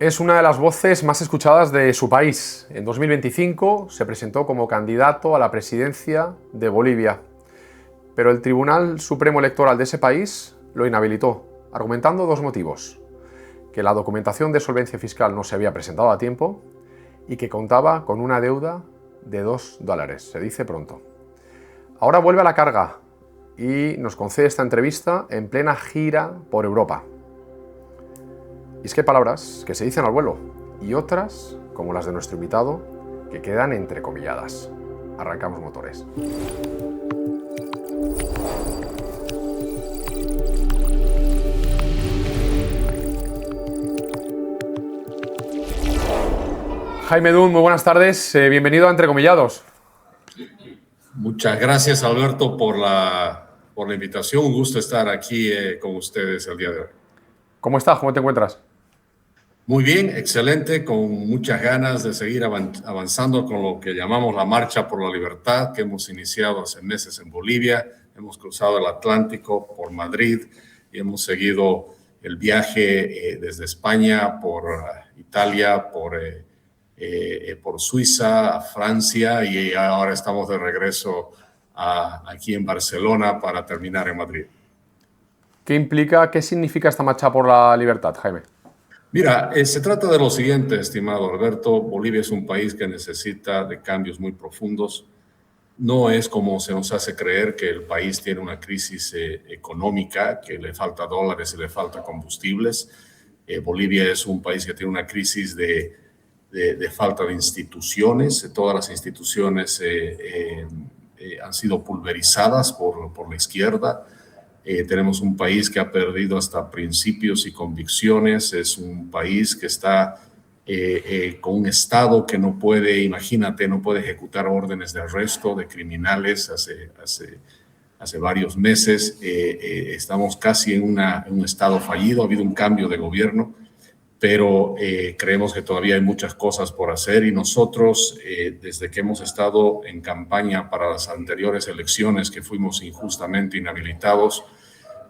Es una de las voces más escuchadas de su país. En 2025 se presentó como candidato a la presidencia de Bolivia, pero el Tribunal Supremo Electoral de ese país lo inhabilitó, argumentando dos motivos: que la documentación de solvencia fiscal no se había presentado a tiempo y que contaba con una deuda de $2. Se dice pronto. Ahora vuelve a la carga y nos concede esta entrevista en plena gira por Europa. Y es que hay palabras que se dicen al vuelo y otras, como las de nuestro invitado, que quedan entrecomilladas. Arrancamos motores. Jaime Dunn, muy buenas tardes. Bienvenido a Entrecomillados. Muchas gracias, Alberto, por la invitación. Un gusto estar aquí con ustedes el día de hoy. ¿Cómo estás? ¿Cómo te encuentras? Muy bien, excelente, con muchas ganas de seguir avanzando con lo que llamamos la Marcha por la Libertad, que hemos iniciado hace meses en Bolivia. Hemos cruzado el Atlántico por Madrid y hemos seguido el viaje desde España, por Italia, por Suiza, a Francia, y ahora estamos de regreso aquí en Barcelona para terminar en Madrid. ¿Qué significa esta marcha por la libertad, Jaime? Mira, se trata de lo siguiente, estimado Alberto. Bolivia es un país que necesita de cambios muy profundos. No es como se nos hace creer que el país tiene una crisis económica, que le falta dólares y le falta combustibles. Bolivia es un país que tiene una crisis de falta de instituciones. Todas las instituciones han sido pulverizadas por la izquierda. Tenemos un país que ha perdido hasta principios y convicciones. Es un país que está con un Estado que no puede, imagínate, no puede ejecutar órdenes de arresto de criminales hace varios meses. Estamos casi en un Estado fallido. Ha habido un cambio de gobierno, pero creemos que todavía hay muchas cosas por hacer, y nosotros, desde que hemos estado en campaña para las anteriores elecciones, que fuimos injustamente inhabilitados,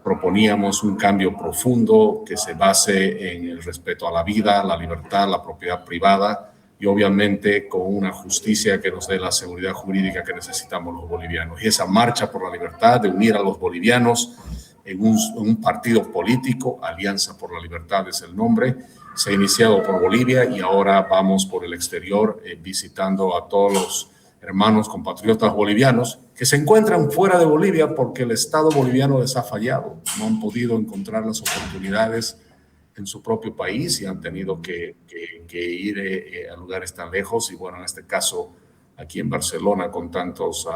proponíamos un cambio profundo que se base en el respeto a la vida, la libertad, la propiedad privada, y obviamente con una justicia que nos dé la seguridad jurídica que necesitamos los bolivianos. Y esa marcha por la libertad, de unir a los bolivianos en un partido político, Alianza por la Libertad es el nombre, se ha iniciado por Bolivia y ahora vamos por el exterior, visitando a todos los hermanos compatriotas bolivianos que se encuentran fuera de Bolivia porque el Estado boliviano les ha fallado. No han podido encontrar las oportunidades en su propio país y han tenido que ir a lugares tan lejos, y bueno, en este caso aquí en Barcelona con tantos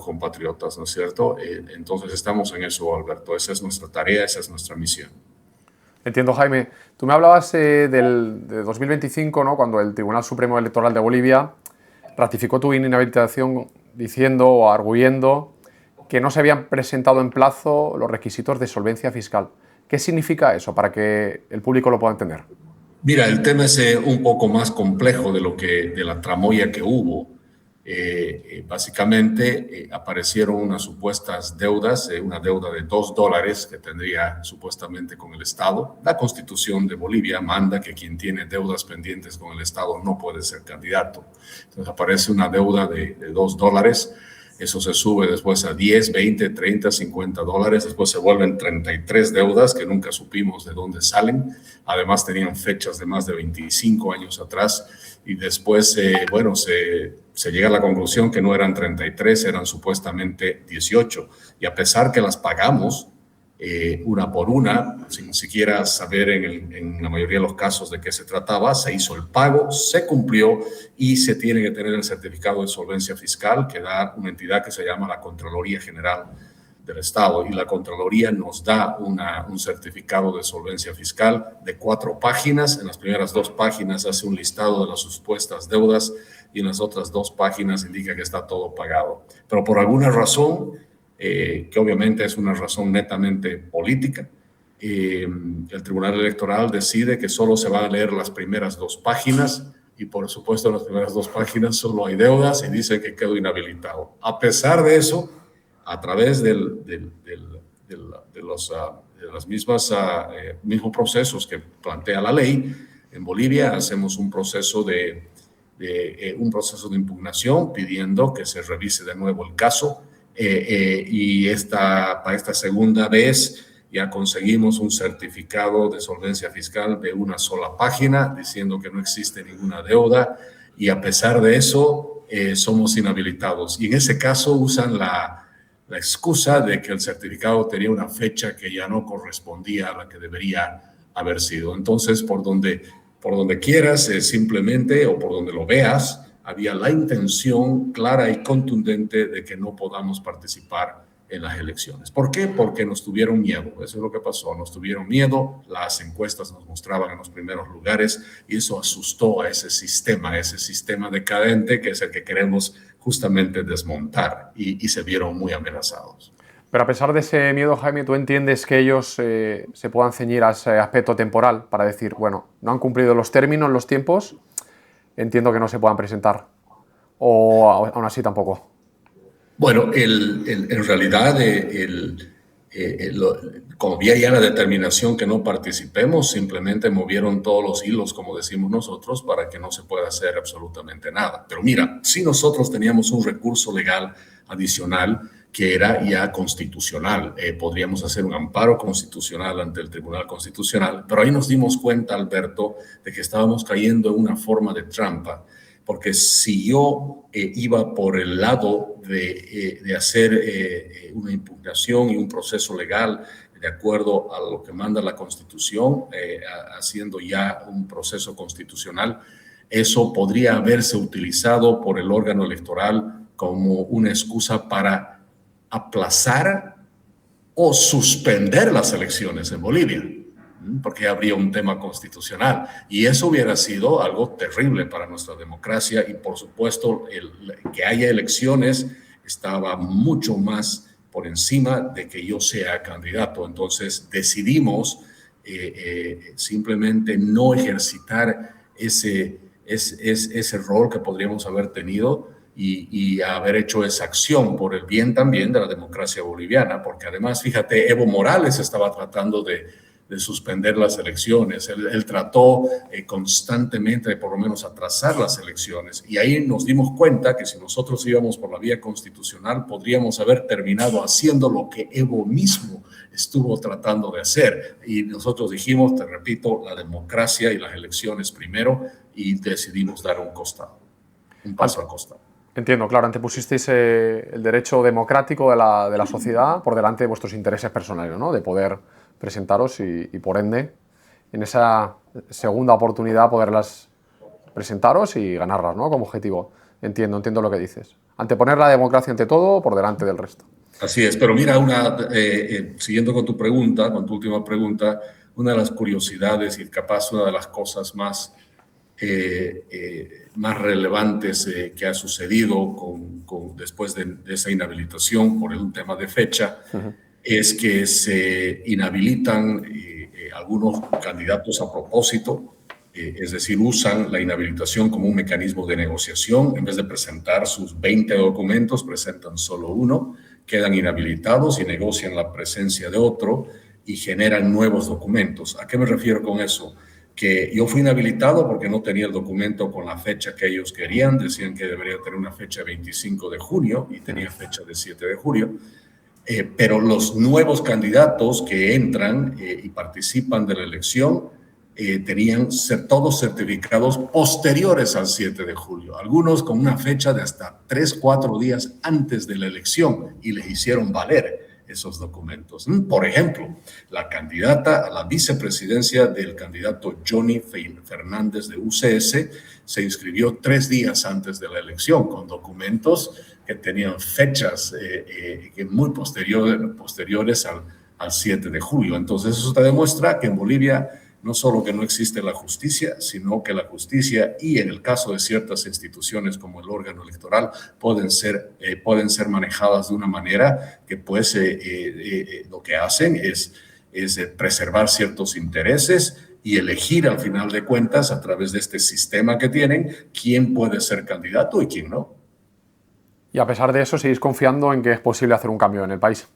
compatriotas, ¿no es cierto? Entonces estamos en eso, Alberto. Esa es nuestra tarea, esa es nuestra misión. Entiendo, Jaime. Tú me hablabas de 2025, ¿no? Cuando el Tribunal Supremo Electoral de Bolivia ratificó tu inhabilitación diciendo o arguyendo que no se habían presentado en plazo los requisitos de solvencia fiscal. ¿Qué significa eso para que el público lo pueda entender? Mira, el tema es un poco más complejo de la tramoya que hubo. Básicamente aparecieron unas supuestas deudas, una deuda de $2 que tendría supuestamente con el Estado. La Constitución de Bolivia manda que quien tiene deudas pendientes con el Estado no puede ser candidato. Entonces aparece una deuda de $2. Eso se sube después a 10, 20, 30, $50. Después se vuelven 33 deudas que nunca supimos de dónde salen. Además tenían fechas de más de 25 años atrás. Y después, se llega a la conclusión que no eran 33, eran supuestamente 18. Y a pesar que las pagamos una por una, sin siquiera saber en la mayoría de los casos de qué se trataba, se hizo el pago, se cumplió y se tiene que tener el certificado de solvencia fiscal que da una entidad que se llama la Contraloría General del Estado. Y la Contraloría nos da un certificado de solvencia fiscal de 4 páginas. En las primeras 2 páginas hace un listado de las supuestas deudas y en las otras 2 páginas indica que está todo pagado. Pero por alguna razón, que obviamente es una razón netamente política, el Tribunal Electoral decide que solo se van a leer las primeras 2 páginas y por supuesto en las primeras 2 páginas solo hay deudas y dice que quedó inhabilitado. A pesar de eso, a través de los mismos procesos que plantea la ley, en Bolivia, hacemos un proceso de impugnación pidiendo que se revise de nuevo el caso y para esta segunda vez ya conseguimos un certificado de solvencia fiscal de una sola página diciendo que no existe ninguna deuda y a pesar de eso somos inhabilitados. Y en ese caso usan la excusa de que el certificado tenía una fecha que ya no correspondía a la que debería haber sido. Entonces, por donde quieras, simplemente, o por donde lo veas, había la intención clara y contundente de que no podamos participar en las elecciones. ¿Por qué? Porque nos tuvieron miedo. Eso es lo que pasó. Nos tuvieron miedo. Las encuestas nos mostraban en los primeros lugares y eso asustó a ese sistema decadente que es el que queremos justamente desmontar y se vieron muy amenazados. Pero a pesar de ese miedo, Jaime, ¿tú entiendes que ellos se puedan ceñir a ese aspecto temporal para decir, bueno, no han cumplido los términos, los tiempos, entiendo que no se puedan presentar? ¿O aún así tampoco? Bueno, en realidad, como había ya la determinación que no participemos, simplemente movieron todos los hilos, como decimos nosotros, para que no se pueda hacer absolutamente nada. Pero mira, si nosotros teníamos un recurso legal adicional que era ya constitucional, podríamos hacer un amparo constitucional ante el Tribunal Constitucional, pero ahí nos dimos cuenta, Alberto, de que estábamos cayendo en una forma de trampa, porque si yo iba por el lado de hacer una impugnación y un proceso legal de acuerdo a lo que manda la Constitución, haciendo ya un proceso constitucional, eso podría haberse utilizado por el órgano electoral como una excusa para aplazar o suspender las elecciones en Bolivia, porque habría un tema constitucional y eso hubiera sido algo terrible para nuestra democracia y por supuesto que haya elecciones estaba mucho más por encima de que yo sea candidato. Entonces decidimos simplemente no ejercitar ese rol que podríamos haber tenido y haber hecho esa acción por el bien también de la democracia boliviana, porque además, fíjate, Evo Morales estaba tratando de suspender las elecciones. Él trató constantemente de por lo menos atrasar las elecciones y ahí nos dimos cuenta que si nosotros íbamos por la vía constitucional podríamos haber terminado haciendo lo que Evo mismo estuvo tratando de hacer y nosotros dijimos, te repito, la democracia y las elecciones primero y decidimos dar un paso al costado. Entiendo, claro, antepusisteis el derecho democrático de la sociedad por delante de vuestros intereses personales, ¿no? De poder presentaros y por ende, en esa segunda oportunidad, poderlas presentaros y ganarlas, ¿no? Como objetivo. Entiendo lo que dices. Anteponer la democracia ante todo por delante del resto. Así es, pero mira, siguiendo con tu pregunta, con tu última pregunta, una de las curiosidades y capaz una de las cosas más relevantes que ha sucedido después de esa inhabilitación por un tema de fecha, es que se inhabilitan algunos candidatos a propósito, es decir, usan la inhabilitación como un mecanismo de negociación. En vez de presentar sus 20 documentos, presentan solo uno, quedan inhabilitados y negocian la presencia de otro y generan nuevos documentos. ¿A qué me refiero con eso? Que yo fui inhabilitado porque no tenía el documento con la fecha que ellos querían, decían que debería tener una fecha de 25 de junio y tenía fecha de 7 de julio, pero los nuevos candidatos que entran y participan de la elección tenían todos certificados posteriores al 7 de julio, algunos con una fecha de hasta 3-4 días antes de la elección y les hicieron valer esos documentos. Por ejemplo, la candidata a la vicepresidencia del candidato Johnny Fernández de UCS se inscribió 3 días antes de la elección con documentos que tenían fechas muy posteriores al 7 de julio. Entonces eso te demuestra que en Bolivia no solo que no existe la justicia, sino que la justicia y en el caso de ciertas instituciones como el órgano electoral pueden ser manejadas de una manera que pues lo que hacen es preservar ciertos intereses y elegir al final de cuentas a través de este sistema que tienen quién puede ser candidato y quién no. Y a pesar de eso, ¿seguís confiando en que es posible hacer un cambio en el país?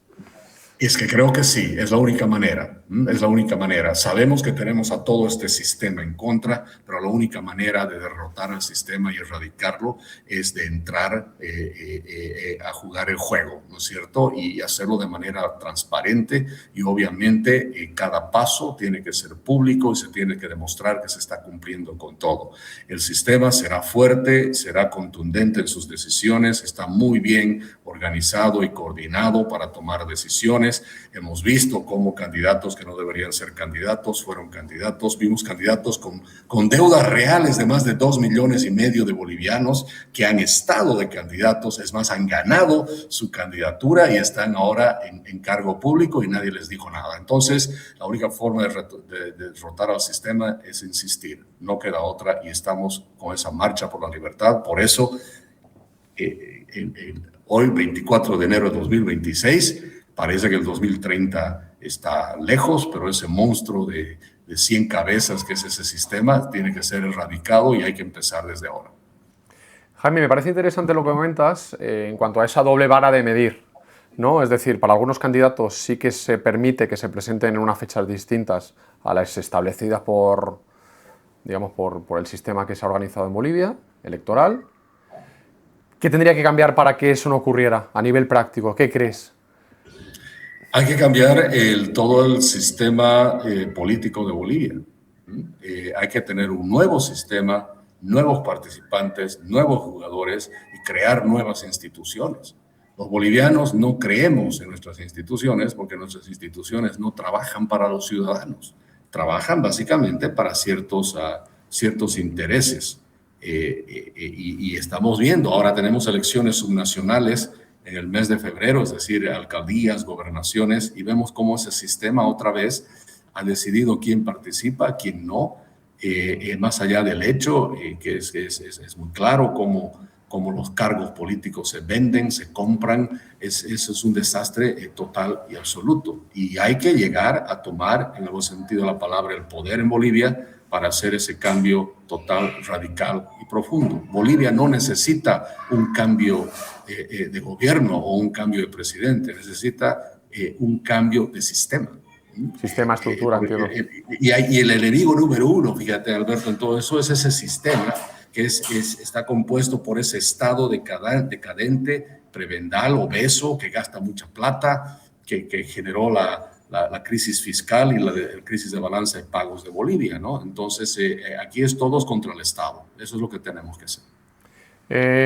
Es que creo que sí, es la única manera, es la única manera. Sabemos que tenemos a todo este sistema en contra, pero la única manera de derrotar al sistema y erradicarlo es de entrar a jugar el juego, ¿no es cierto? Y hacerlo de manera transparente y obviamente cada paso tiene que ser público y se tiene que demostrar que se está cumpliendo con todo. El sistema será fuerte, será contundente en sus decisiones, está muy bien organizado y coordinado para tomar decisiones. Hemos visto cómo candidatos que no deberían ser candidatos fueron candidatos. Vimos candidatos con deudas reales de más de 2,5 millones de bolivianos que han estado de candidatos, es más, han ganado su candidatura y están ahora en cargo público y nadie les dijo nada. Entonces, la única forma de derrotar al sistema es insistir, no queda otra y estamos con esa marcha por la libertad. Por eso, hoy, 24 de enero de 2026, parece que el 2030 está lejos, pero ese monstruo de 100 cabezas que es ese sistema tiene que ser erradicado y hay que empezar desde ahora. Jaime, me parece interesante lo que comentas en cuanto a esa doble vara de medir, ¿no? Es decir, para algunos candidatos sí que se permite que se presenten en unas fechas distintas a las establecidas por, digamos, por el sistema que se ha organizado en Bolivia, electoral. ¿Qué tendría que cambiar para que eso no ocurriera a nivel práctico? ¿Qué crees? Hay que cambiar todo el sistema político de Bolivia. Hay que tener un nuevo sistema, nuevos participantes, nuevos jugadores y crear nuevas instituciones. Los bolivianos no creemos en nuestras instituciones porque nuestras instituciones no trabajan para los ciudadanos, trabajan básicamente para ciertos intereses. Y estamos viendo, ahora tenemos elecciones subnacionales en el mes de febrero, es decir, alcaldías, gobernaciones, y vemos cómo ese sistema otra vez ha decidido quién participa, quién no, más allá del hecho, que es muy claro cómo los cargos políticos se venden, se compran, eso es un desastre total y absoluto. Y hay que llegar a tomar, en el buen sentido de la palabra, el poder en Bolivia para hacer ese cambio total, radical y profundo. Bolivia no necesita un cambio de gobierno o un cambio de presidente, necesita un cambio de sistema. Sistema, estructura, entiendo. Y el enemigo número uno, fíjate, Alberto, en todo eso es ese sistema que está compuesto por ese estado decadente, prebendal, obeso, que gasta mucha plata, que generó la crisis fiscal y la crisis de balanza de pagos de Bolivia, ¿no? Entonces, aquí es todos contra el Estado. Eso es lo que tenemos que hacer.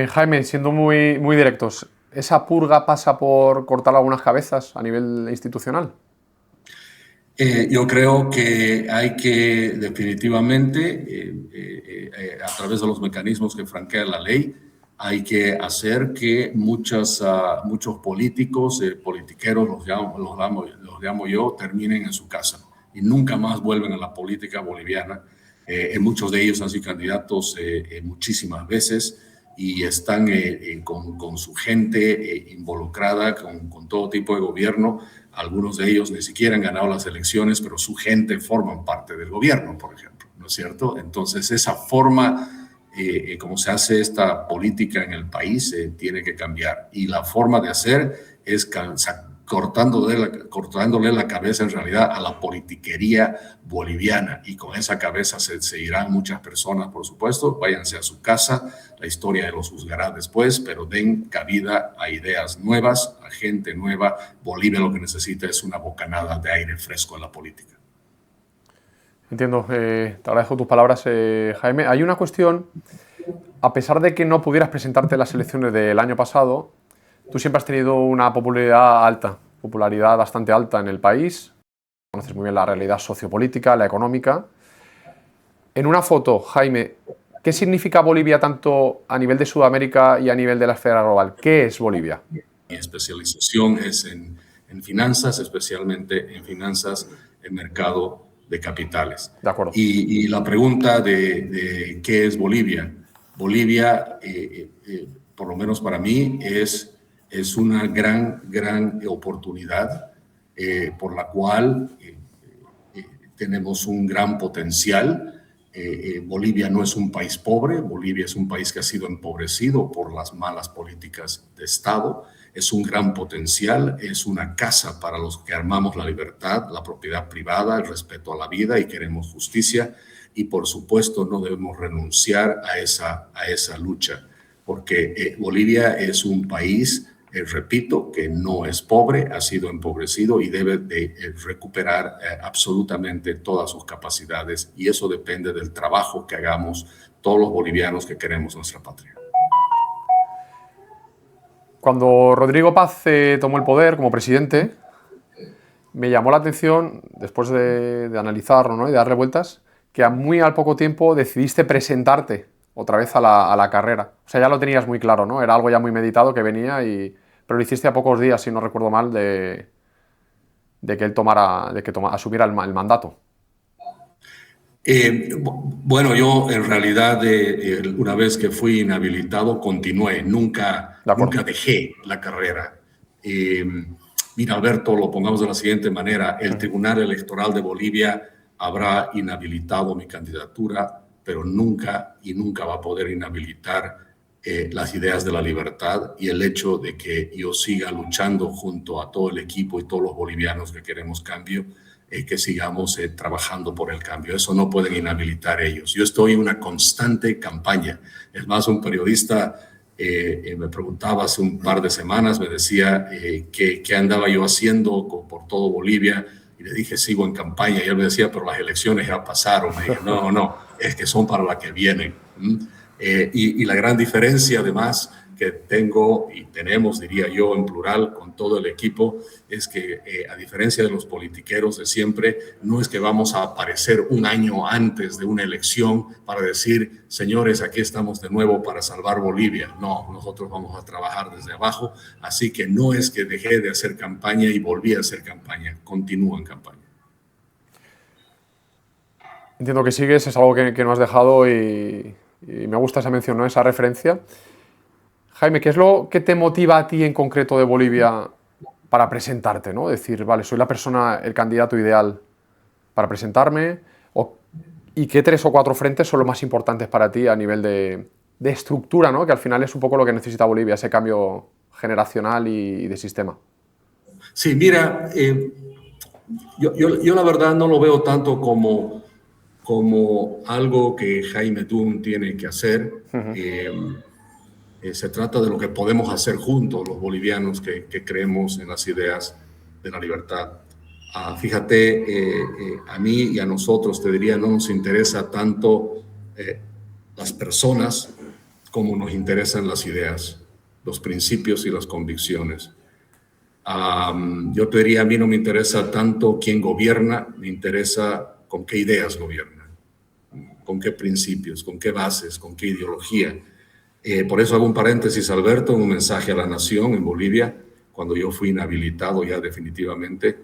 Jaime, siendo muy, muy directos, ¿esa purga pasa por cortar algunas cabezas a nivel institucional? Yo creo que hay que definitivamente, a través de los mecanismos que franquea la ley, hay que hacer que muchos políticos, politiqueros, los llamo yo, terminen en su casa y nunca más vuelven a la política boliviana. Muchos de ellos han sido candidatos muchísimas veces y están con su gente involucrada, con todo tipo de gobierno. Algunos de ellos ni siquiera han ganado las elecciones, pero su gente forman parte del gobierno, por ejemplo, ¿no es cierto? Entonces, esa forma como se hace esta política en el país tiene que cambiar. Y la forma de hacer es cortándole la cabeza en realidad a la politiquería boliviana. Y con esa cabeza se irán muchas personas, por supuesto, váyanse a su casa, la historia los juzgará después, pero den cabida a ideas nuevas, a gente nueva. Bolivia lo que necesita es una bocanada de aire fresco en la política. Entiendo, te agradezco tus palabras, Jaime. Hay una cuestión, a pesar de que no pudieras presentarte en las elecciones del año pasado, tú siempre has tenido una popularidad bastante alta en el país, conoces muy bien la realidad sociopolítica, la económica. En una foto, Jaime, ¿qué significa Bolivia tanto a nivel de Sudamérica y a nivel de la esfera global? ¿Qué es Bolivia? Mi especialización es en finanzas, especialmente en finanzas en mercado de capitales. De acuerdo. Y la pregunta de qué es Bolivia. Bolivia, por lo menos para mí, es una gran oportunidad por la cual tenemos un gran potencial. Bolivia no es un país pobre, Bolivia es un país que ha sido empobrecido por las malas políticas de Estado. es un gran potencial, es una casa para los que amamos la libertad, la propiedad privada, el respeto a la vida y queremos justicia. Y por supuesto no debemos renunciar a esa lucha, porque Bolivia es un país, repito, que no es pobre, ha sido empobrecido y debe de recuperar absolutamente todas sus capacidades, y eso depende del trabajo que hagamos todos los bolivianos que queremos nuestra patria. Cuando Rodrigo Paz tomó el poder como presidente, me llamó la atención, después de analizarlo, ¿no?, y de darle vueltas, que muy al poco tiempo decidiste presentarte otra vez a la carrera. O sea, ya lo tenías muy claro, ¿no? Era algo ya muy meditado que venía, pero lo hiciste a pocos días, si no recuerdo mal, de que él asumiera el mandato. Bueno, yo en realidad una vez que fui inhabilitado continué, nunca dejé la carrera. Mira, Alberto, lo pongamos de la siguiente manera: el Tribunal Electoral de Bolivia habrá inhabilitado mi candidatura, pero nunca va a poder inhabilitar las ideas de la libertad y el hecho de que yo siga luchando junto a todo el equipo y todos los bolivianos que queremos cambio, que sigamos trabajando por el cambio. Eso no pueden inhabilitar ellos. Yo estoy en una constante campaña. Es más, un periodista me preguntaba hace un par de semanas, me decía qué andaba yo haciendo por todo Bolivia, y le dije, sigo en campaña, y él me decía, pero las elecciones ya pasaron. Me dije, no, es que son para las que vienen. Y la gran diferencia, además, que tengo y tenemos, diría yo, en plural, con todo el equipo, es que a diferencia de los politiqueros de siempre, no es que vamos a aparecer un año antes de una elección para decir, señores, aquí estamos de nuevo para salvar Bolivia. No, nosotros vamos a trabajar desde abajo, así que no es que dejé de hacer campaña y volví a hacer campaña, continúo en campaña. Entiendo que sigues, es algo que no has dejado, y me gusta esa mención, ¿no?, esa referencia. Jaime, ¿qué es lo que te motiva a ti en concreto de Bolivia para presentarte, ¿no? Decir, vale, soy el candidato ideal para presentarme, y qué 3 o 4 frentes son los más importantes para ti a nivel de estructura, ¿no?, que al final es un poco lo que necesita Bolivia, ese cambio generacional y de sistema. Sí, mira, yo la verdad no lo veo tanto como algo que Jaime Tum tiene que hacer. Se trata de lo que podemos hacer juntos los bolivianos que creemos en las ideas de la libertad. Fíjate, a mí y a nosotros, te diría, no nos interesa tanto las personas como nos interesan las ideas, los principios y las convicciones. Yo te diría, a mí no me interesa tanto quién gobierna, me interesa con qué ideas gobierna, con qué principios, con qué bases, con qué ideología. Por eso hago un paréntesis, Alberto, un mensaje a la nación en Bolivia. Cuando yo fui inhabilitado ya definitivamente,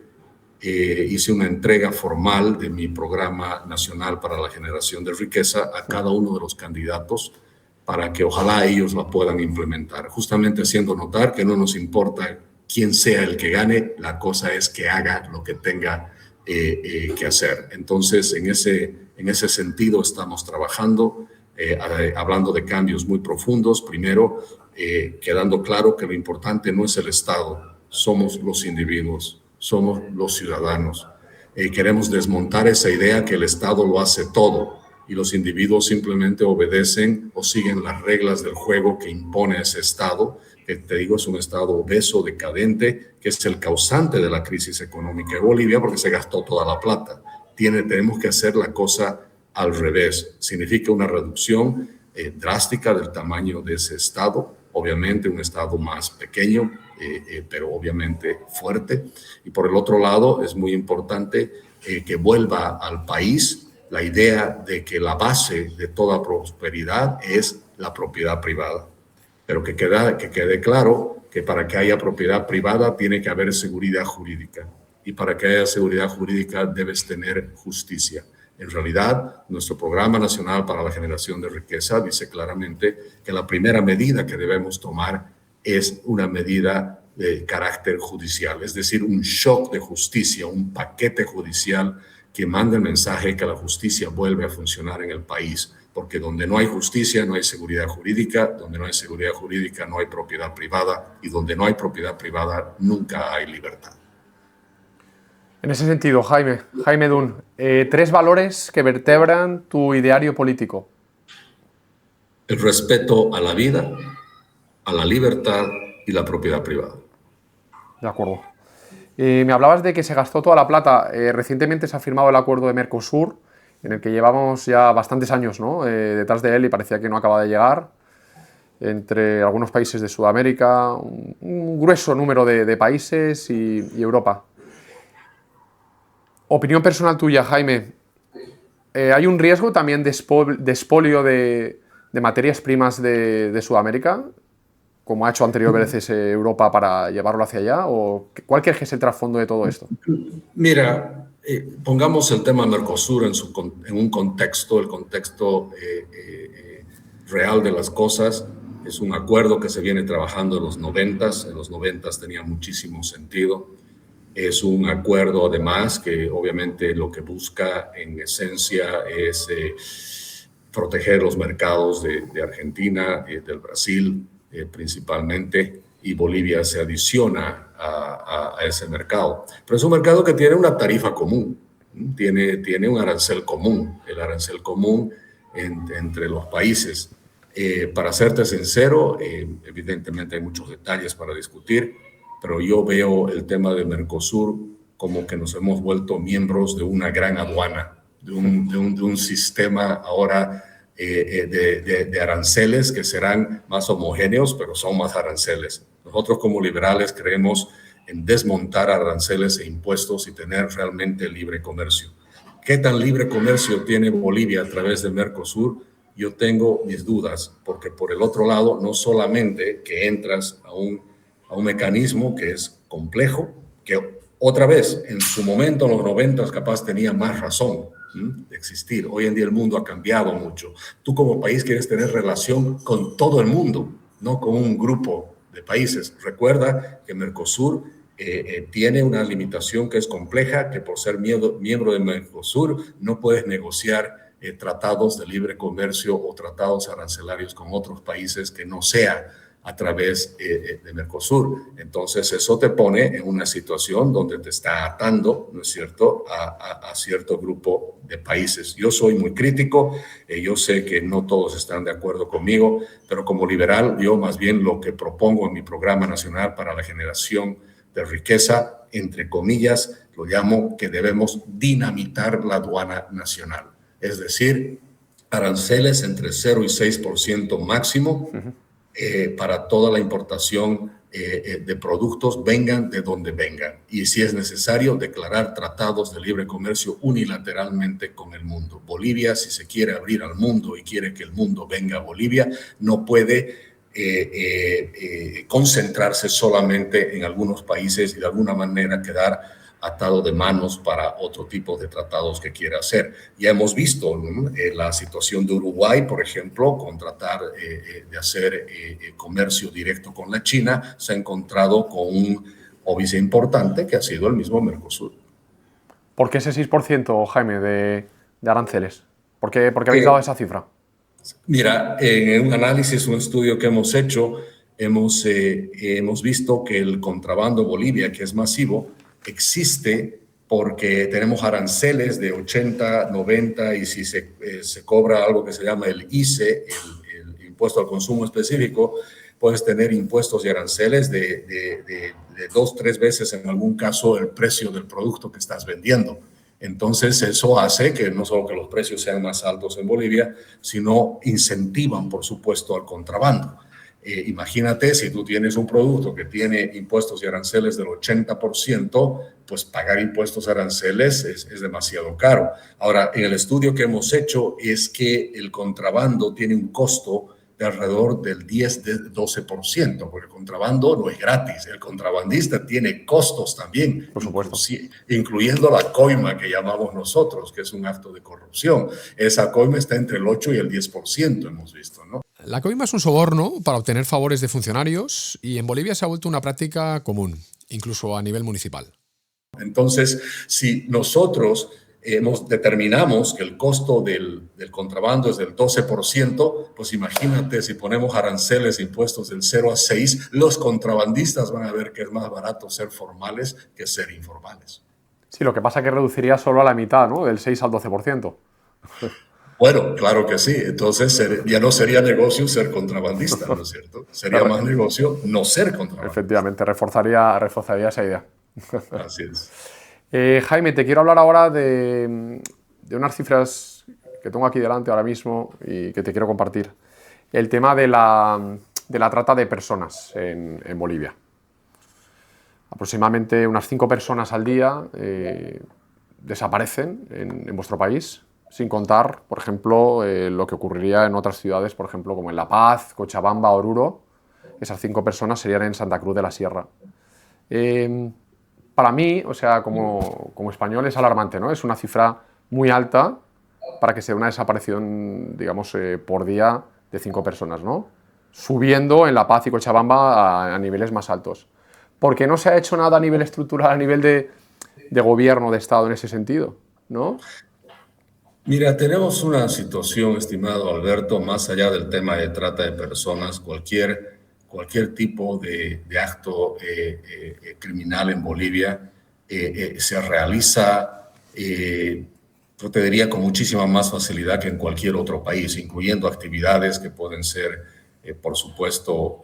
hice una entrega formal de mi programa nacional para la generación de riqueza a cada uno de los candidatos para que ojalá ellos la puedan implementar, justamente haciendo notar que no nos importa quién sea el que gane, la cosa es que haga lo que tenga que hacer. Entonces, en ese sentido estamos trabajando, hablando de cambios muy profundos. Primero, quedando claro que lo importante no es el Estado, somos los individuos, somos los ciudadanos. Queremos desmontar esa idea que el Estado lo hace todo y los individuos simplemente obedecen o siguen las reglas del juego que impone ese Estado, que te digo es un Estado obeso, decadente, que es el causante de la crisis económica de Bolivia porque se gastó toda la plata. Tenemos que hacer la cosa al revés. Significa una reducción drástica del tamaño de ese Estado, obviamente un Estado más pequeño, pero obviamente fuerte. Y por el otro lado, es muy importante que vuelva al país la idea de que la base de toda prosperidad es la propiedad privada. Pero que quede claro que para que haya propiedad privada tiene que haber seguridad jurídica. Y para que haya seguridad jurídica debes tener justicia. En realidad, nuestro Programa Nacional para la Generación de Riqueza dice claramente que la primera medida que debemos tomar es una medida de carácter judicial, es decir, un shock de justicia, un paquete judicial que mande el mensaje que la justicia vuelve a funcionar en el país. porque donde no hay justicia no hay seguridad jurídica, donde no hay seguridad jurídica no hay propiedad privada, y donde no hay propiedad privada nunca hay libertad. En ese sentido, Jaime Dunn, 3 valores que vertebran tu ideario político. El respeto a la vida, a la libertad y la propiedad privada. De acuerdo. Me hablabas de que se gastó toda la plata. Recientemente se ha firmado el acuerdo de Mercosur, en el que llevamos ya bastantes años, ¿no? Detrás de él, y parecía que no acaba de llegar, entre algunos países de Sudamérica, un grueso número de países y Europa. Opinión personal tuya, Jaime. ¿Hay un riesgo también de expolio de materias primas de Sudamérica, como ha hecho anteriores veces Europa para llevarlo hacia allá? ¿O cuál crees que es el trasfondo de todo esto? Mira, pongamos el tema Mercosur en un contexto, el contexto real de las cosas. Es un acuerdo que se viene trabajando en los 90s. En los 90s tenía muchísimo sentido. Es un acuerdo, además, que obviamente lo que busca en esencia es proteger los mercados de Argentina, del Brasil principalmente, y Bolivia se adiciona a ese mercado. Pero es un mercado que tiene una tarifa común, tiene un arancel común, el arancel común entre los países. Para serte sincero, evidentemente hay muchos detalles para discutir, pero yo veo el tema de Mercosur como que nos hemos vuelto miembros de una gran aduana, de un sistema ahora de aranceles que serán más homogéneos, pero son más aranceles. Nosotros como liberales creemos en desmontar aranceles e impuestos y tener realmente libre comercio. ¿Qué tan libre comercio tiene Bolivia a través del Mercosur? Yo tengo mis dudas, porque por el otro lado, no solamente que entras a un mecanismo que es complejo, que otra vez, en su momento, en los 90, capaz tenía más razón de existir. Hoy en día el mundo ha cambiado mucho. Tú como país quieres tener relación con todo el mundo, no con un grupo de países. Recuerda que Mercosur tiene una limitación que es compleja, que por ser miembro de Mercosur no puedes negociar tratados de libre comercio o tratados arancelarios con otros países que no sea a través de Mercosur. Entonces eso te pone en una situación donde te está atando, ¿no es cierto?, a cierto grupo de países. Yo soy muy crítico, yo sé que no todos están de acuerdo conmigo, pero como liberal yo más bien lo que propongo en mi programa nacional para la generación de riqueza, entre comillas, lo llamo que debemos dinamitar la aduana nacional. Es decir, aranceles entre 0 y 6% máximo para toda la importación de productos, vengan de donde vengan. Y si es necesario, declarar tratados de libre comercio unilateralmente con el mundo. Bolivia, si se quiere abrir al mundo y quiere que el mundo venga a Bolivia, no puede concentrarse solamente en algunos países y de alguna manera quedar atado de manos para otro tipo de tratados que quiera hacer. Ya hemos visto, ¿no?, la situación de Uruguay, por ejemplo, con tratar de hacer comercio directo con la China, se ha encontrado con un óbice importante que ha sido el mismo Mercosur. ¿Por qué ese 6%, Jaime, de aranceles? ¿Por qué habéis dado esa cifra? Mira, en un análisis, un estudio que hemos hecho, hemos visto que el contrabando Bolivia, que es masivo, existe porque tenemos aranceles de 80, 90 y si se cobra algo que se llama el ICE, el impuesto al consumo específico, puedes tener impuestos y aranceles de 2, 3 veces en algún caso el precio del producto que estás vendiendo. Entonces eso hace que no solo que los precios sean más altos en Bolivia, sino incentivan, por supuesto, al contrabando. Imagínate si tú tienes un producto que tiene impuestos y aranceles del 80%, pues pagar impuestos y aranceles es demasiado caro. Ahora, en el estudio que hemos hecho es que el contrabando tiene un costo de alrededor del 10-12%, porque el contrabando no es gratis, el contrabandista tiene costos también, por supuesto, incluyendo la coima que llamamos nosotros, que es un acto de corrupción. Esa coima está entre el 8 y el 10%, hemos visto, ¿no? La coima es un soborno para obtener favores de funcionarios y en Bolivia se ha vuelto una práctica común, incluso a nivel municipal. Entonces, si nosotros determinamos que el costo del contrabando es del 12%, pues imagínate si ponemos aranceles, impuestos del 0 a 6, los contrabandistas van a ver que es más barato ser formales que ser informales. Sí, lo que pasa es que reduciría solo a la mitad, ¿no? Del 6 al 12%. Bueno, claro que sí. Entonces ya no sería negocio ser contrabandista, ¿no es cierto? Sería más negocio no ser contrabandista. Efectivamente, reforzaría esa idea. Así es. Jaime, te quiero hablar ahora de unas cifras que tengo aquí delante ahora mismo y que te quiero compartir. El tema de la trata de personas en Bolivia. Aproximadamente unas 5 personas al día desaparecen en vuestro país, sin contar, por ejemplo, lo que ocurriría en otras ciudades, por ejemplo, como en La Paz, Cochabamba, Oruro. Esas 5 personas serían en Santa Cruz de la Sierra. Para mí, o sea, como español es alarmante, ¿no? Es una cifra muy alta para que sea una desaparición, digamos, por día de 5 personas, ¿no? Subiendo en La Paz y Cochabamba a niveles más altos. ¿Por qué no se ha hecho nada a nivel estructural, a nivel de gobierno, de Estado en ese sentido, ¿no? Mira, tenemos una situación, estimado Alberto, más allá del tema de trata de personas, cualquier tipo de acto criminal en Bolivia se realiza, yo te diría, con muchísima más facilidad que en cualquier otro país, incluyendo actividades que pueden ser, por supuesto,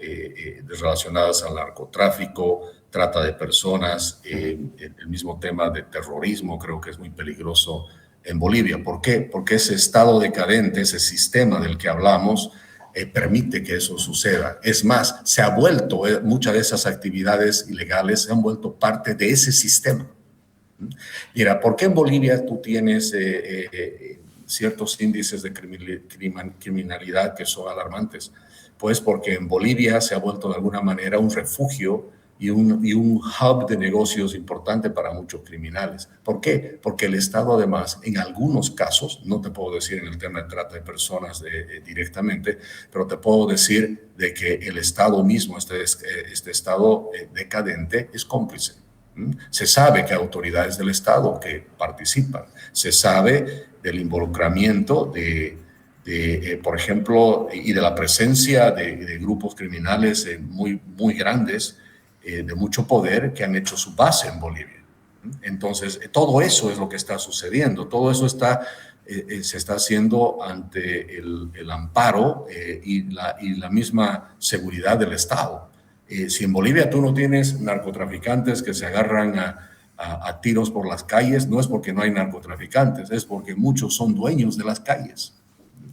relacionadas al narcotráfico, trata de personas, el mismo tema de terrorismo creo que es muy peligroso en Bolivia. ¿Por qué? Porque ese estado decadente, ese sistema del que hablamos, permite que eso suceda. Es más, se ha vuelto, muchas de esas actividades ilegales se han vuelto parte de ese sistema. Mira, ¿por qué en Bolivia tú tienes ciertos índices de criminalidad que son alarmantes? Pues porque en Bolivia se ha vuelto de alguna manera un refugio y un hub de negocios importante para muchos criminales. ¿Por qué? Porque el Estado, además, en algunos casos, no te puedo decir en el tema de trata de personas directamente, pero te puedo decir de que el Estado mismo, este Estado decadente, es cómplice. Se sabe que hay autoridades del Estado que participan, se sabe del involucramiento por ejemplo, y de la presencia de grupos criminales muy grandes, de mucho poder, que han hecho su base en Bolivia. Entonces, todo eso es lo que está sucediendo, todo eso se está haciendo ante el amparo y la misma seguridad del Estado. Si en Bolivia tú no tienes narcotraficantes que se agarran a tiros por las calles, no es porque no hay narcotraficantes, es porque muchos son dueños de las calles.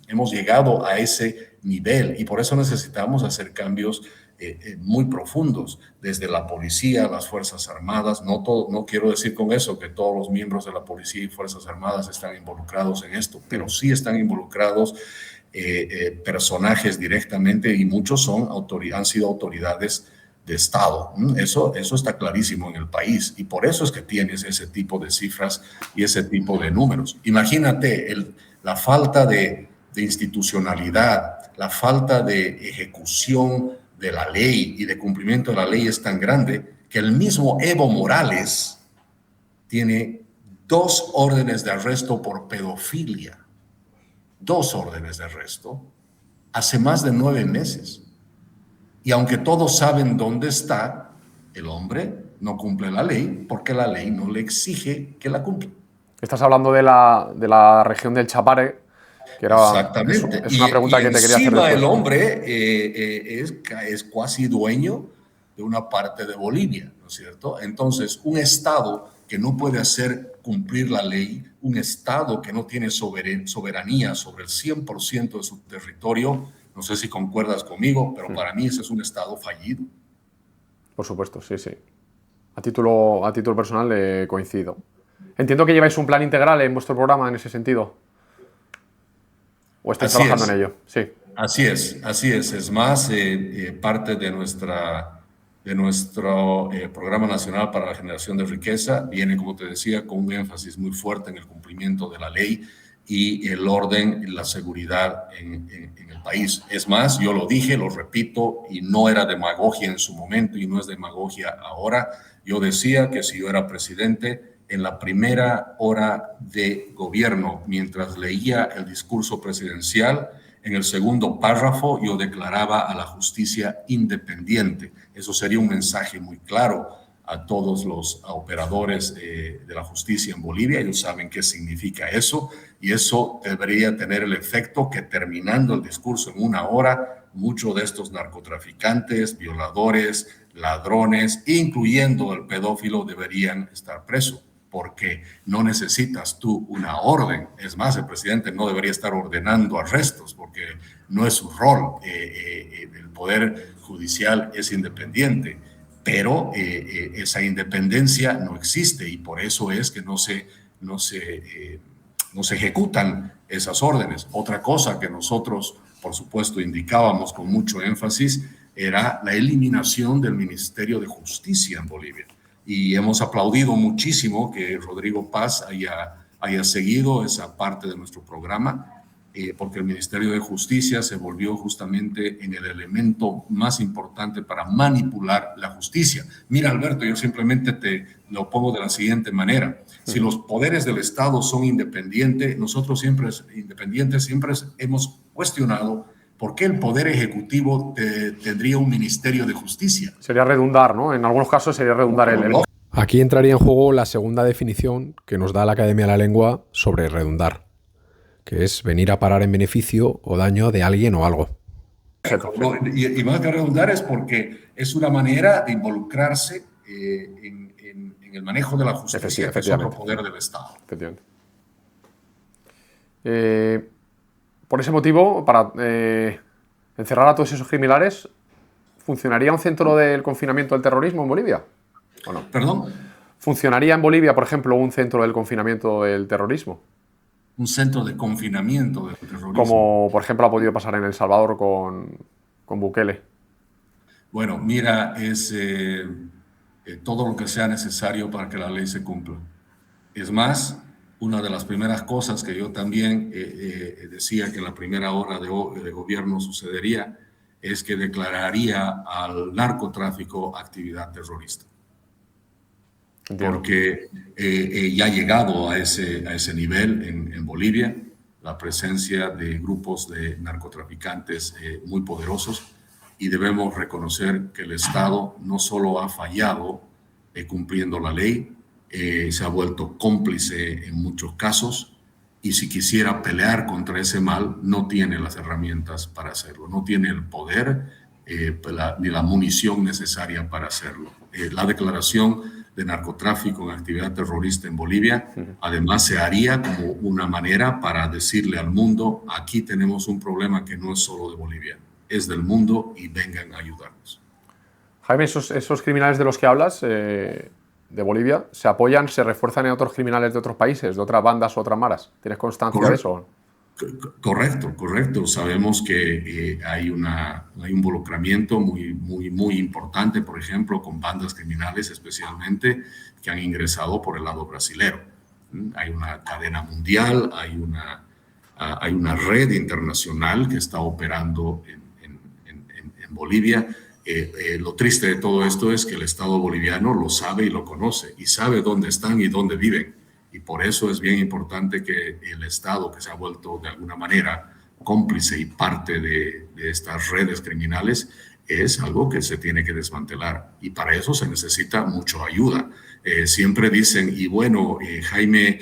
Hemos llegado a ese nivel y por eso necesitamos hacer cambios muy profundos, desde la policía, las Fuerzas Armadas. No quiero decir con eso que todos los miembros de la policía y Fuerzas Armadas están involucrados en esto, pero sí están involucrados personajes directamente y muchos han sido autoridades de Estado. Eso está clarísimo en el país y por eso es que tienes ese tipo de cifras y ese tipo de números. Imagínate la falta de institucionalidad, la falta de ejecución de la ley y de cumplimiento de la ley es tan grande que el mismo Evo Morales tiene 2 órdenes de arresto por pedofilia. 2 órdenes de arresto hace más de 9 meses. Y aunque todos saben dónde está, el hombre no cumple la ley porque la ley no le exige que la cumpla. Estás hablando de la región del Chapare, que era, exactamente. Es una pregunta que te quería hacer después. El hombre es casi dueño de una parte de Bolivia, ¿no es cierto? Entonces, un Estado que no puede hacer cumplir la ley, un Estado que no tiene soberanía sobre el 100% de su territorio, no sé si concuerdas conmigo, pero para mí ese es un Estado fallido. Por supuesto, sí. A título personal coincido. Entiendo que lleváis un plan integral en vuestro programa en ese sentido. ¿O estáis trabajando en ello? Sí. Así es. Es más, parte de nuestro Programa Nacional para la Generación de Riqueza viene, como te decía, con un énfasis muy fuerte en el cumplimiento de la ley y el orden y la seguridad en el país. Es más, yo lo dije, lo repito, y no era demagogia en su momento y no es demagogia ahora. Yo decía que si yo era presidente, en la primera hora de gobierno, mientras leía el discurso presidencial. En el segundo párrafo yo declaraba a la justicia independiente. Eso sería un mensaje muy claro a todos los operadores de la justicia en Bolivia. Ellos saben qué significa eso, y eso debería tener el efecto que, terminando el discurso en una hora, muchos de estos narcotraficantes, violadores, ladrones, incluyendo el pedófilo, deberían estar presos, porque no necesitas tú una orden. Es más, el presidente no debería estar ordenando arrestos, porque no es su rol. El Poder Judicial es independiente, pero esa independencia no existe, y por eso es que no se ejecutan esas órdenes. Otra cosa que nosotros, por supuesto, indicábamos con mucho énfasis era la eliminación del Ministerio de Justicia en Bolivia. Y hemos aplaudido muchísimo que Rodrigo Paz haya seguido esa parte de nuestro programa, porque el Ministerio de Justicia se volvió justamente en el elemento más importante para manipular la justicia. Mira, Alberto, yo simplemente te lo pongo de la siguiente manera. Si los poderes del Estado son independientes, nosotros siempre hemos cuestionado por qué el Poder Ejecutivo tendría un Ministerio de Justicia. Sería redundar, ¿no? En algunos casos sería redundar el... Aquí entraría en juego la segunda definición que nos da la Academia de la Lengua sobre redundar, que es venir a parar en beneficio o daño de alguien o algo. Y más que redundar es porque es una manera de involucrarse en el manejo de la justicia, que es otro poder del Estado. Efectivamente. Por ese motivo, para encerrar a todos esos criminales, ¿funcionaría un centro del confinamiento del terrorismo en Bolivia? ¿O no? ¿Perdón? ¿Funcionaría en Bolivia, por ejemplo, un centro del confinamiento del terrorismo? Un centro de confinamiento del terrorismo. Como, por ejemplo, ha podido pasar en El Salvador con Bukele. Bueno, mira, es todo lo que sea necesario para que la ley se cumpla. Es más, una de las primeras cosas que yo también decía que en la primera hora de gobierno sucedería es que declararía al narcotráfico actividad terrorista. Entiendo. Porque ya ha llegado a ese nivel en Bolivia la presencia de grupos de narcotraficantes muy poderosos, y debemos reconocer que el Estado no solo ha fallado cumpliendo la ley, se ha vuelto cómplice en muchos casos, y si quisiera pelear contra ese mal no tiene las herramientas para hacerlo, no tiene el poder ni la munición necesaria para hacerlo. La declaración de narcotráfico en actividad terrorista en Bolivia, además se haría como una manera para decirle al mundo: aquí tenemos un problema que no es solo de Bolivia, es del mundo, y vengan a ayudarnos. Jaime, esos criminales de los que hablas, de Bolivia, ¿se apoyan, se refuerzan en otros criminales de otros países, de otras bandas o otras maras? ¿Tienes constancia de eso? Correcto. Sabemos que hay un involucramiento muy importante, por ejemplo, con bandas criminales especialmente, que han ingresado por el lado brasilero. Hay una cadena mundial, hay una red internacional que está operando en Bolivia. Lo triste de todo esto es que el Estado boliviano lo sabe y lo conoce, y sabe dónde están y dónde viven. Y por eso es bien importante que el Estado, que se ha vuelto de alguna manera cómplice y parte de estas redes criminales, es algo que se tiene que desmantelar. Y para eso se necesita mucha ayuda. Siempre dicen, y bueno, Jaime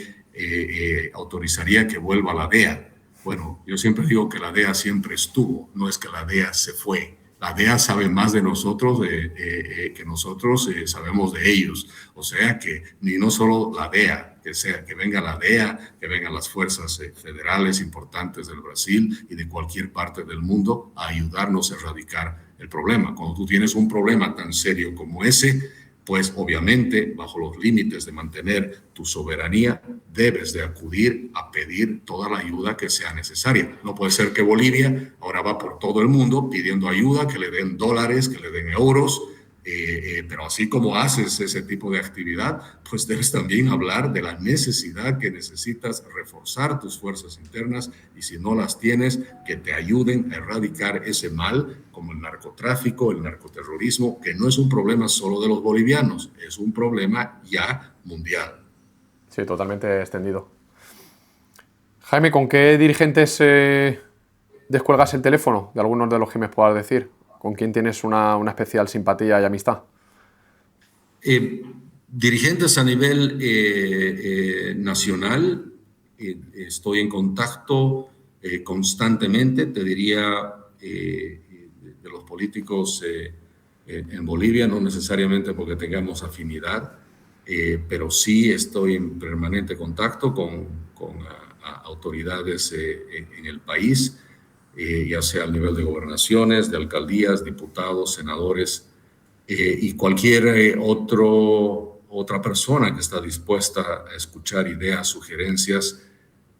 autorizaría que vuelva la DEA. Bueno, yo siempre digo que la DEA siempre estuvo, no es que la DEA se fue. La DEA sabe más de nosotros que nosotros sabemos de ellos. O sea que no solo la DEA, que venga la DEA, que vengan las fuerzas federales importantes del Brasil y de cualquier parte del mundo a ayudarnos a erradicar el problema. Cuando tú tienes un problema tan serio como ese, pues obviamente, bajo los límites de mantener tu soberanía, debes de acudir a pedir toda la ayuda que sea necesaria. No puede ser que Bolivia ahora va por todo el mundo pidiendo ayuda, que le den dólares, que le den euros, pero así como haces ese tipo de actividad, pues debes también hablar de la necesidad que necesitas reforzar tus fuerzas internas, y si no las tienes, que te ayuden a erradicar ese mal, como el narcotráfico, el narcoterrorismo, que no es un problema solo de los bolivianos, es un problema ya mundial. Sí, totalmente extendido. Jaime, ¿con qué dirigentes descuelgas el teléfono? De algunos de los que me puedas decir. ¿Con quién tienes una especial simpatía y amistad? Dirigentes a nivel nacional, estoy en contacto constantemente, te diría, de los políticos en Bolivia, no necesariamente porque tengamos afinidad, pero sí estoy en permanente contacto con autoridades en el país, ya sea al nivel de gobernaciones, de alcaldías, diputados, senadores, y cualquier otra persona que está dispuesta a escuchar ideas, sugerencias,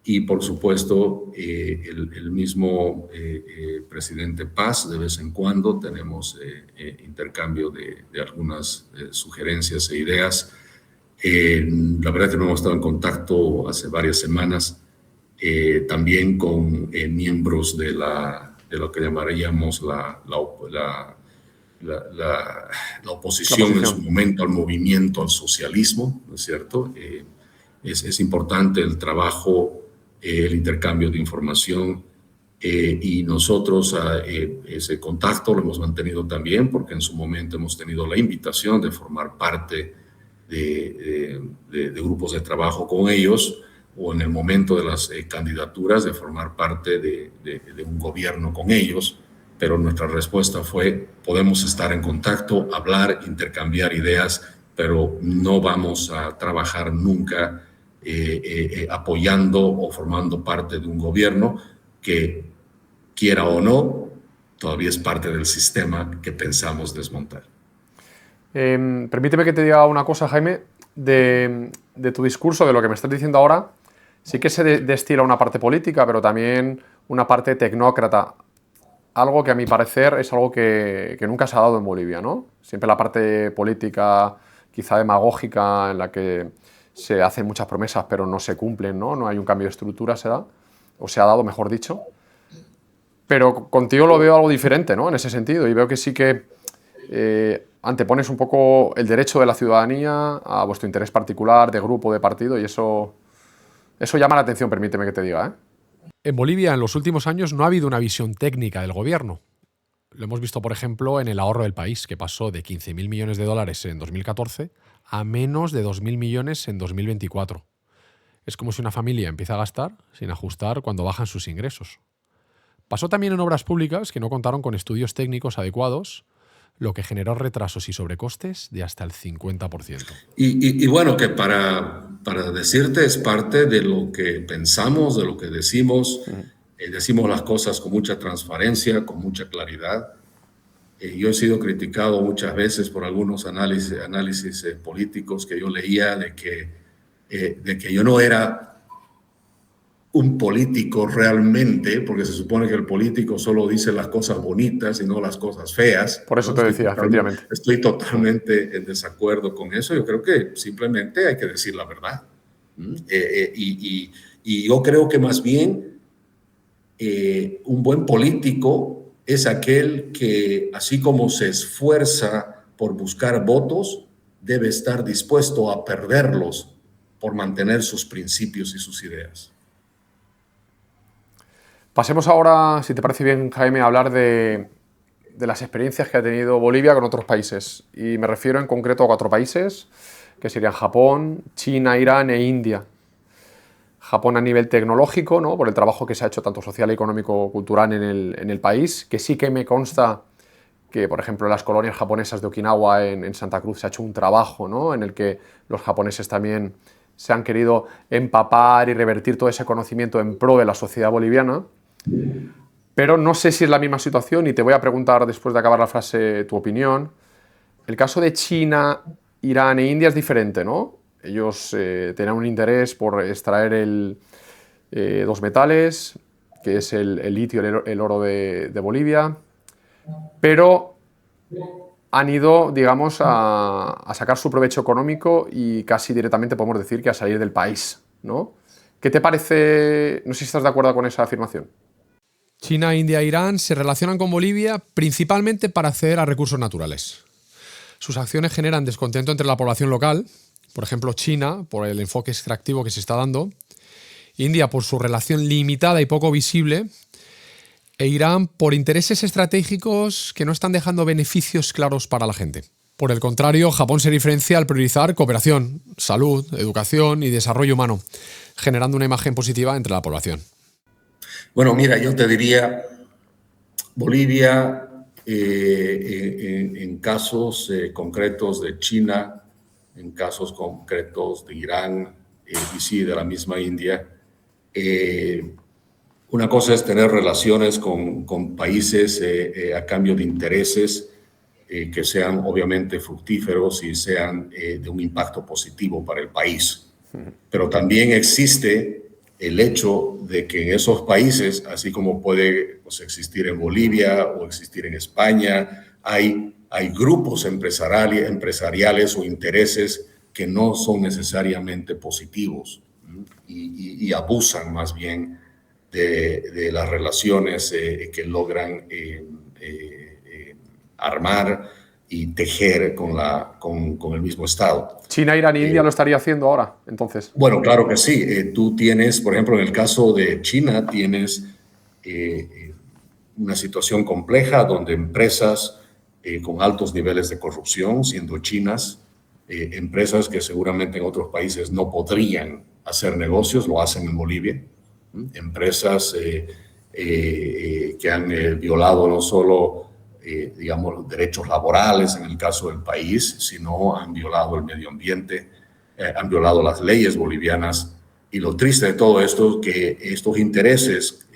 y por supuesto el mismo presidente Paz. De vez en cuando tenemos intercambio de algunas sugerencias e ideas. La verdad que no hemos estado en contacto hace varias semanas, también con miembros de lo que llamaríamos la oposición en su momento al movimiento, al socialismo, ¿no es cierto? Es importante el trabajo, el intercambio de información, y nosotros ese contacto lo hemos mantenido también porque en su momento hemos tenido la invitación de formar parte de grupos de trabajo con ellos, o en el momento de las candidaturas de formar parte de un gobierno con ellos. Pero nuestra respuesta fue: podemos estar en contacto, hablar, intercambiar ideas, pero no vamos a trabajar nunca apoyando o formando parte de un gobierno que, quiera o no, todavía es parte del sistema que pensamos desmontar. Permíteme que te diga una cosa, Jaime, de tu discurso, de lo que me estás diciendo ahora. Sí que se destila una parte política, pero también una parte tecnócrata. Algo que a mi parecer es algo que nunca se ha dado en Bolivia, ¿no? Siempre la parte política, quizá demagógica, en la que se hacen muchas promesas pero no se cumplen, ¿no? No hay un cambio de estructura, se da, o se ha dado, mejor dicho. Pero contigo lo veo algo diferente, ¿no? En ese sentido, y veo que sí que antepones un poco el derecho de la ciudadanía a vuestro interés particular, de grupo, de partido, y eso llama la atención, permíteme que te diga, ¿eh? En Bolivia, en los últimos años, no ha habido una visión técnica del gobierno. Lo hemos visto, por ejemplo, en el ahorro del país, que pasó de 15.000 millones de dólares en 2014 a menos de 2.000 millones en 2024. Es como si una familia empieza a gastar sin ajustar cuando bajan sus ingresos. Pasó también en obras públicas que no contaron con estudios técnicos adecuados, lo que generó retrasos y sobrecostes de hasta el 50%. Y bueno, que para decirte, es parte de lo que pensamos, de lo que decimos. Decimos las cosas con mucha transparencia, con mucha claridad. Yo he sido criticado muchas veces por algunos análisis políticos que yo leía de que yo no era un político realmente, porque se supone que el político solo dice las cosas bonitas y no las cosas feas. Por eso te decía, efectivamente. Estoy totalmente en desacuerdo con eso. Yo creo que simplemente hay que decir la verdad. Y yo creo que más bien un buen político es aquel que, así como se esfuerza por buscar votos, debe estar dispuesto a perderlos por mantener sus principios y sus ideas. Pasemos ahora, si te parece bien, Jaime, a hablar de las experiencias que ha tenido Bolivia con otros países. Y me refiero en concreto a 4 países, que serían Japón, China, Irán e India. Japón a nivel tecnológico, ¿no? Por el trabajo que se ha hecho tanto social, económico, cultural en el país, que sí que me consta que, por ejemplo, en las colonias japonesas de Okinawa, en Santa Cruz, se ha hecho un trabajo, ¿no? En el que los japoneses también se han querido empapar y revertir todo ese conocimiento en pro de la sociedad boliviana. Pero no sé si es la misma situación y te voy a preguntar, después de acabar la frase, tu opinión. El caso de China, Irán e India es diferente, ¿no? Ellos tenían un interés por extraer 2 metales, que es el litio y el oro de Bolivia, pero han ido, digamos, a sacar su provecho económico y casi directamente podemos decir que a salir del país, ¿no? ¿Qué te parece? No sé si estás de acuerdo con esa afirmación. China, India e Irán se relacionan con Bolivia principalmente para acceder a recursos naturales. Sus acciones generan descontento entre la población local, Por ejemplo, China, por el enfoque extractivo que se está dando, India por su relación limitada y poco visible, e Irán por intereses estratégicos que no están dejando beneficios claros para la gente. Por el contrario, Japón se diferencia al priorizar cooperación, salud, educación y desarrollo humano, generando una imagen positiva entre la población. Bueno, mira, yo te diría, Bolivia, en casos concretos de China, en casos concretos de Irán y sí, de la misma India, una cosa es tener relaciones con países a cambio de intereses que sean obviamente fructíferos y sean de un impacto positivo para el país. Pero también existe el hecho de que en esos países, así como puede existir en Bolivia o existir en España, hay grupos empresariales o intereses que no son necesariamente positivos y abusan más bien de las relaciones que logran armar y tejer con el mismo Estado. China, Irán y India lo estaría haciendo ahora, entonces. Bueno, claro que sí. Tú tienes, por ejemplo, en el caso de China, tienes una situación compleja donde empresas con altos niveles de corrupción, siendo chinas, empresas que seguramente en otros países no podrían hacer negocios, lo hacen en Bolivia. Empresas que han violado no solo digamos, derechos laborales en el caso del país, sino han violado el medio ambiente, han violado las leyes bolivianas. Y lo triste de todo esto es que estos intereses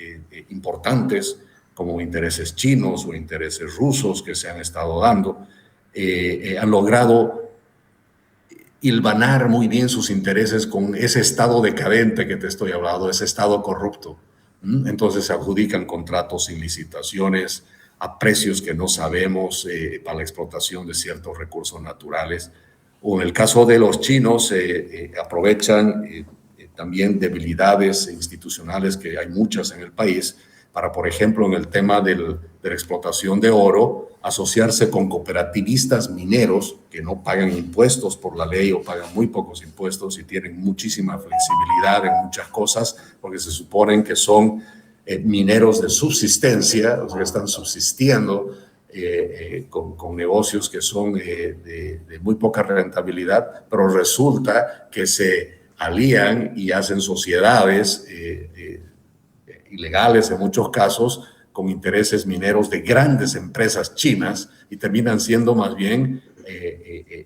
importantes, como intereses chinos o intereses rusos que se han estado dando, han logrado hilvanar muy bien sus intereses con ese estado decadente que te estoy hablando, ese estado corrupto. Entonces se adjudican contratos sin licitaciones, a precios que no sabemos para la explotación de ciertos recursos naturales. O en el caso de los chinos, aprovechan también debilidades institucionales que hay muchas en el país para, por ejemplo, en el tema de la explotación de oro, asociarse con cooperativistas mineros que no pagan impuestos por la ley o pagan muy pocos impuestos y tienen muchísima flexibilidad en muchas cosas porque se suponen que son mineros de subsistencia, o sea, que están subsistiendo con negocios que son de muy poca rentabilidad, pero resulta que se alían y hacen sociedades ilegales en muchos casos con intereses mineros de grandes empresas chinas y terminan siendo más bien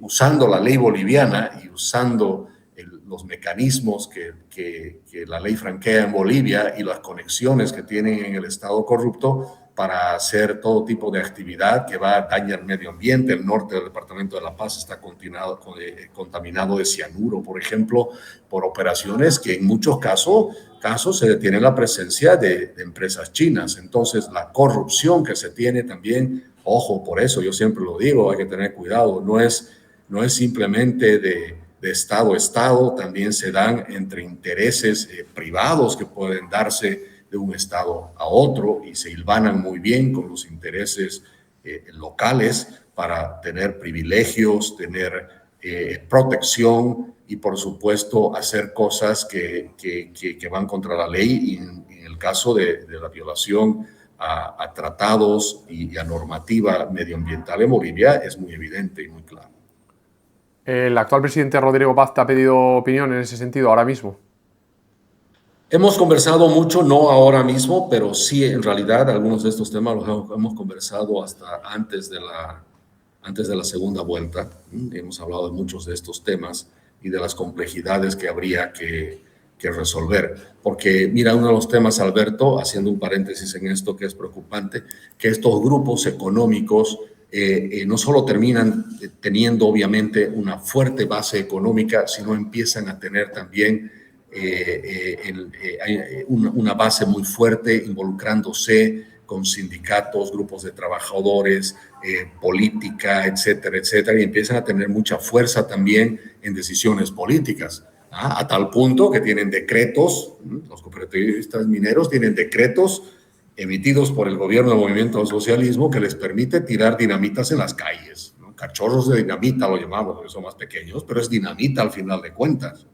usando la ley boliviana y usando los mecanismos que la ley franquea en Bolivia y las conexiones que tienen en el Estado corrupto para hacer todo tipo de actividad que va a dañar el medio ambiente. El norte del departamento de La Paz está contaminado de cianuro, por ejemplo, por operaciones que en muchos casos se detiene la presencia de empresas chinas. Entonces, la corrupción que se tiene también, ojo, por eso yo siempre lo digo, hay que tener cuidado, no es simplemente de Estado a Estado, también se dan entre intereses privados que pueden darse de un Estado a otro y se hilvanan muy bien con los intereses locales para tener privilegios, tener protección y, por supuesto, hacer cosas que van contra la ley y en el caso de la violación a tratados y a normativa medioambiental en Bolivia es muy evidente y muy claro. ¿El actual presidente Rodrigo Paz te ha pedido opinión en ese sentido ahora mismo? Hemos conversado mucho, no ahora mismo, pero sí, en realidad, algunos de estos temas los hemos conversado hasta antes de la segunda vuelta. Hemos hablado de muchos de estos temas y de las complejidades que habría que resolver. Porque, mira, uno de los temas, Alberto, haciendo un paréntesis en esto que es preocupante, que estos grupos económicos no solo terminan teniendo obviamente una fuerte base económica, sino empiezan a tener también una base muy fuerte involucrándose con sindicatos, grupos de trabajadores, política, etcétera, etcétera, y empiezan a tener mucha fuerza también en decisiones políticas, a tal punto que tienen decretos, los cooperativistas mineros tienen decretos emitidos por el gobierno del Movimiento al Socialismo que les permite tirar dinamitas en las calles, ¿no? cachorros de dinamita lo llamamos, porque son más pequeños, pero es dinamita al final de cuentas.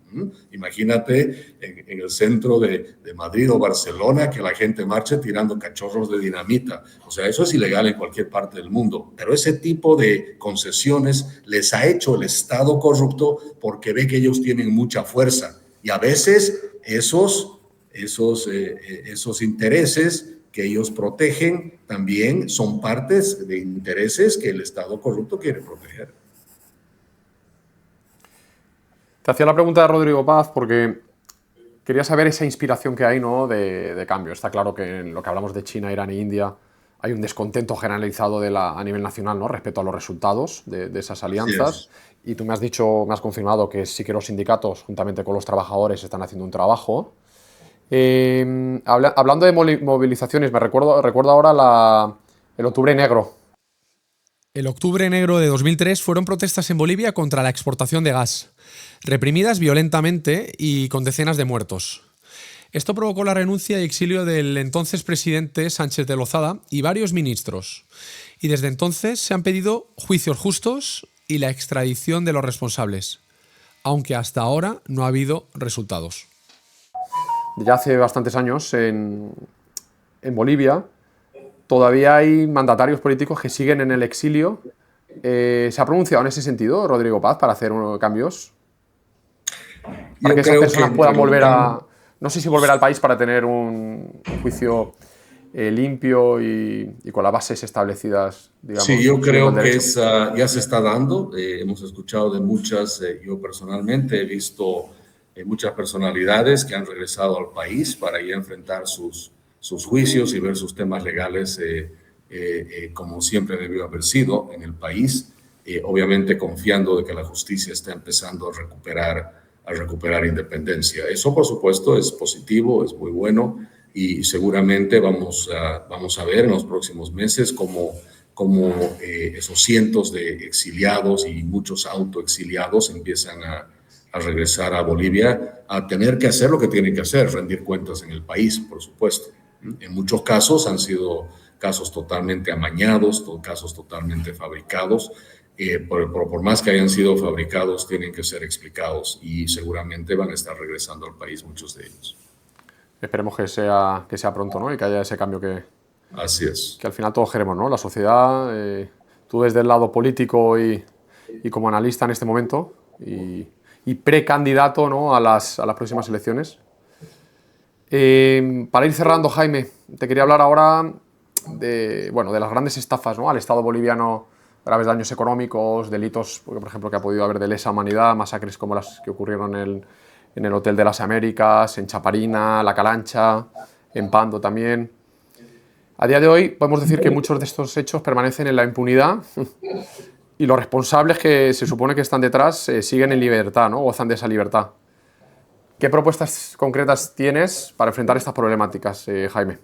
Imagínate en el centro de Madrid o Barcelona que la gente marche tirando cachorros de dinamita. O sea, eso es ilegal en cualquier parte del mundo. Pero ese tipo de concesiones les ha hecho el Estado corrupto porque ve que ellos tienen mucha fuerza. Y a veces esos intereses que ellos protegen también son partes de intereses que el Estado corrupto quiere proteger. Te hacía la pregunta de Rodrigo Paz porque quería saber esa inspiración que hay, ¿no?, de cambio. Está claro que en lo que hablamos de China, Irán e India hay un descontento generalizado a nivel nacional, ¿no?, respecto a los resultados de esas alianzas. Y tú me has confirmado que sí que los sindicatos, juntamente con los trabajadores, están haciendo un trabajo. Hablando de movilizaciones, me recuerdo ahora el Octubre Negro. El Octubre Negro de 2003 fueron protestas en Bolivia contra la exportación de gas, reprimidas violentamente y con decenas de muertos. Esto provocó la renuncia y exilio del entonces presidente Sánchez de Lozada y varios ministros. Y desde entonces se han pedido juicios justos y la extradición de los responsables, aunque hasta ahora no ha habido resultados. Ya hace bastantes años en Bolivia todavía hay mandatarios políticos que siguen en el exilio. ¿Se ha pronunciado en ese sentido Rodrigo Paz para hacer cambios? Para que esas personas puedan volver no sé si volver al país para tener un juicio limpio y con las bases establecidas, digamos. Sí, yo creo que ya se está dando. Hemos escuchado de muchas, yo personalmente he visto muchas personalidades que han regresado al país para ya enfrentar sus juicios y ver sus temas legales como siempre debió haber sido en el país, obviamente confiando de que la justicia está empezando a recuperar independencia. Eso, por supuesto, es positivo, es muy bueno y seguramente vamos a ver en los próximos meses cómo esos cientos de exiliados y muchos autoexiliados empiezan a regresar a Bolivia a tener que hacer lo que tienen que hacer, rendir cuentas en el país, por supuesto. En muchos casos han sido casos totalmente amañados, casos totalmente fabricados. Por más que hayan sido fabricados, tienen que ser explicados y seguramente van a estar regresando al país muchos de ellos. Esperemos que sea pronto, ¿no?, y que haya ese cambio Así es. Que al final todos queremos, ¿no? La sociedad, tú desde el lado político y como analista en este momento y precandidato, ¿no?, a las próximas elecciones. Para ir cerrando, Jaime, te quería hablar ahora de las grandes estafas, ¿no?, al Estado boliviano, graves daños económicos, delitos, por ejemplo, que ha podido haber de lesa humanidad, masacres como las que ocurrieron en el Hotel de las Américas, en Chaparina, La Calancha, en Pando también. A día de hoy podemos decir que muchos de estos hechos permanecen en la impunidad y los responsables que se supone que están detrás siguen en libertad, ¿no?, gozan de esa libertad. ¿Qué propuestas concretas tienes para enfrentar estas problemáticas, Jaime?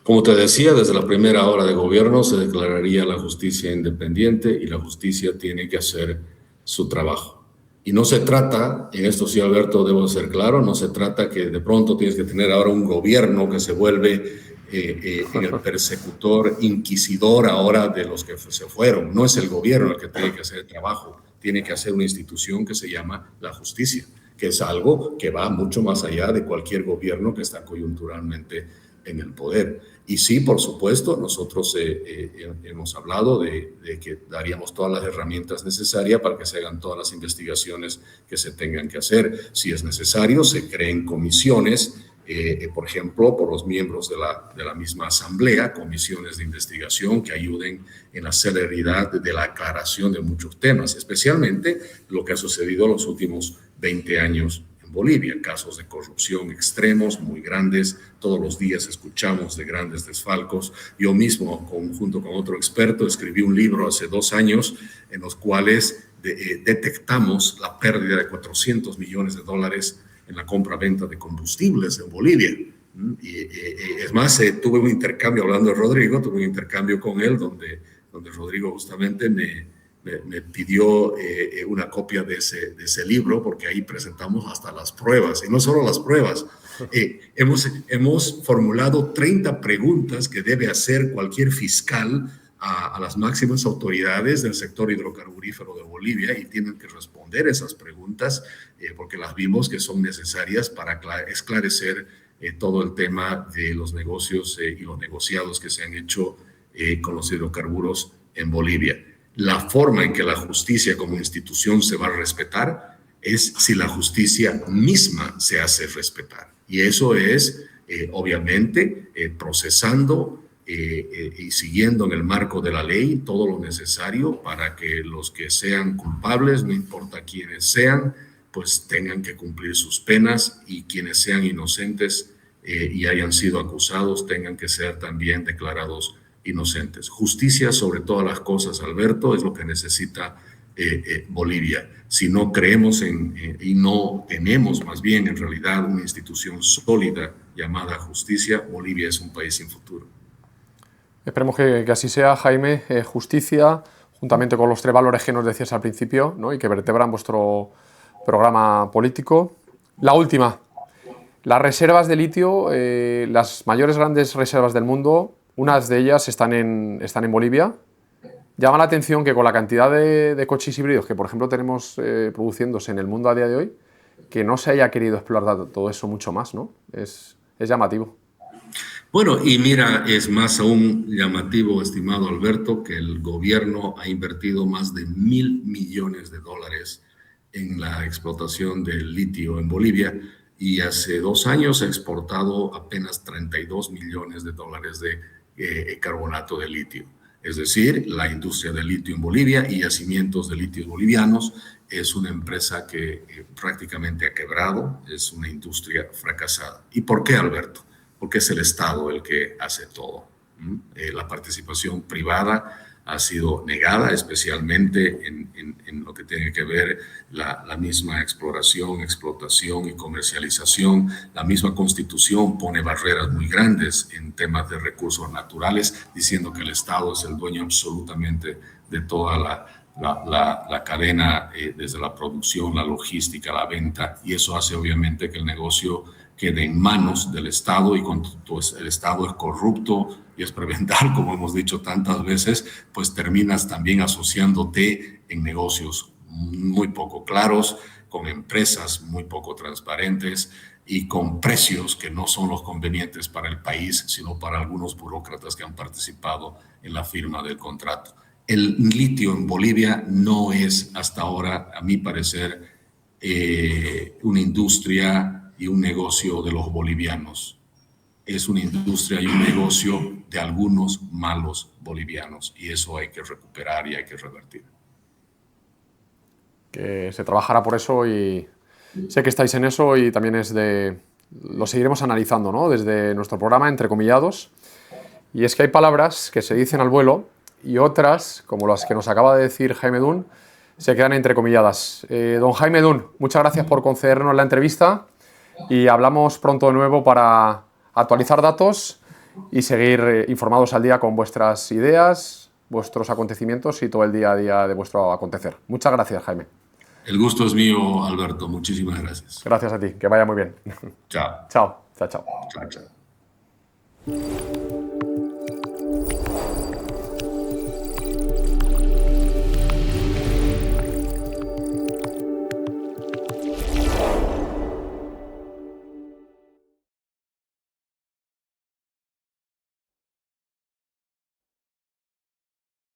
Como te decía, desde la primera hora de gobierno se declararía la justicia independiente y la justicia tiene que hacer su trabajo. Y no se trata, en esto sí, Alberto, debo ser claro, no se trata que de pronto tienes que tener ahora un gobierno que se vuelve el persecutor, inquisidor ahora de los que se fueron. No es el gobierno el que tiene que hacer el trabajo, tiene que hacer una institución que se llama la justicia, que es algo que va mucho más allá de cualquier gobierno que está coyunturalmente en el poder. Y sí, por supuesto, nosotros hemos hablado de que daríamos todas las herramientas necesarias para que se hagan todas las investigaciones que se tengan que hacer. Si es necesario, se creen comisiones, por ejemplo, por los miembros de la misma asamblea, comisiones de investigación que ayuden en la celeridad de la aclaración de muchos temas, especialmente lo que ha sucedido en los últimos 20 años en Bolivia, casos de corrupción extremos, muy grandes. Todos los días escuchamos de grandes desfalcos. Yo mismo, junto con otro experto, escribí un libro hace 2 años en los cuales detectamos la pérdida de $400 millones en la compra-venta de combustibles en Bolivia. Y es más, tuve un intercambio, hablando de Rodrigo, tuve un intercambio con él donde Rodrigo justamente me pidió una copia de ese libro, porque ahí presentamos hasta las pruebas, y no solo las pruebas. Hemos formulado 30 preguntas que debe hacer cualquier fiscal a las máximas autoridades del sector hidrocarburífero de Bolivia y tienen que responder esas preguntas porque las vimos que son necesarias para esclarecer todo el tema de los negocios y los negociados que se han hecho con los hidrocarburos en Bolivia. La forma en que la justicia como institución se va a respetar es si la justicia misma se hace respetar. Y eso es, obviamente, procesando y siguiendo en el marco de la ley todo lo necesario para que los que sean culpables, no importa quiénes sean, pues tengan que cumplir sus penas y quienes sean inocentes y hayan sido acusados tengan que ser también declarados inocentes. Justicia sobre todas las cosas, Alberto, es lo que necesita Bolivia. Si no creemos y no tenemos más bien en realidad una institución sólida llamada justicia, Bolivia es un país sin futuro. Esperemos que así sea, Jaime. Justicia, juntamente con los 3 valores que nos decías al principio, ¿no? Y que vertebran vuestro programa político. La última, las reservas de litio, las mayores grandes reservas del mundo, unas de ellas están en Bolivia. Llama la atención que con la cantidad de coches híbridos que, por ejemplo, tenemos produciéndose en el mundo a día de hoy, que no se haya querido explorar todo eso mucho más, ¿no? Es llamativo. Bueno, y mira, es más aún llamativo, estimado Alberto, que el gobierno ha invertido más de $1.000 millones en la explotación del litio en Bolivia y hace 2 años ha exportado apenas $32 millones de carbonato de litio. Es decir, la industria del litio en Bolivia y yacimientos de litio bolivianos es una empresa que prácticamente ha quebrado, es una industria fracasada. ¿Y por qué, Alberto? Porque es el Estado el que hace todo. La participación privada ha sido negada, especialmente en lo que tiene que ver la misma exploración, explotación y comercialización. La misma Constitución pone barreras muy grandes en temas de recursos naturales, diciendo que el Estado es el dueño absolutamente de toda la cadena, desde la producción, la logística, la venta, y eso hace obviamente que el negocio quede en manos del Estado, y cuando el Estado es corrupto y es prebental, como hemos dicho tantas veces, pues terminas también asociándote en negocios muy poco claros, con empresas muy poco transparentes y con precios que no son los convenientes para el país, sino para algunos burócratas que han participado en la firma del contrato. El litio en Bolivia no es hasta ahora, a mi parecer, una industria y un negocio de los bolivianos. Es una industria y un negocio de algunos malos bolivianos, y eso hay que recuperar y hay que revertir. Que se trabajará por eso y sé que estáis en eso y también lo seguiremos analizando, ¿no? Desde nuestro programa Entrecomillados. Y es que hay palabras que se dicen al vuelo y otras, como las que nos acaba de decir Jaime Dun, se quedan entrecomilladas. Don Jaime Dun, muchas gracias por concedernos la entrevista y hablamos pronto de nuevo para actualizar datos y seguir informados al día con vuestras ideas, vuestros acontecimientos y todo el día a día de vuestro acontecer. Muchas gracias, Jaime. El gusto es mío, Alberto. Muchísimas gracias. Gracias a ti. Que vaya muy bien. Chao. Chao. Chao, chao. Chao, chao.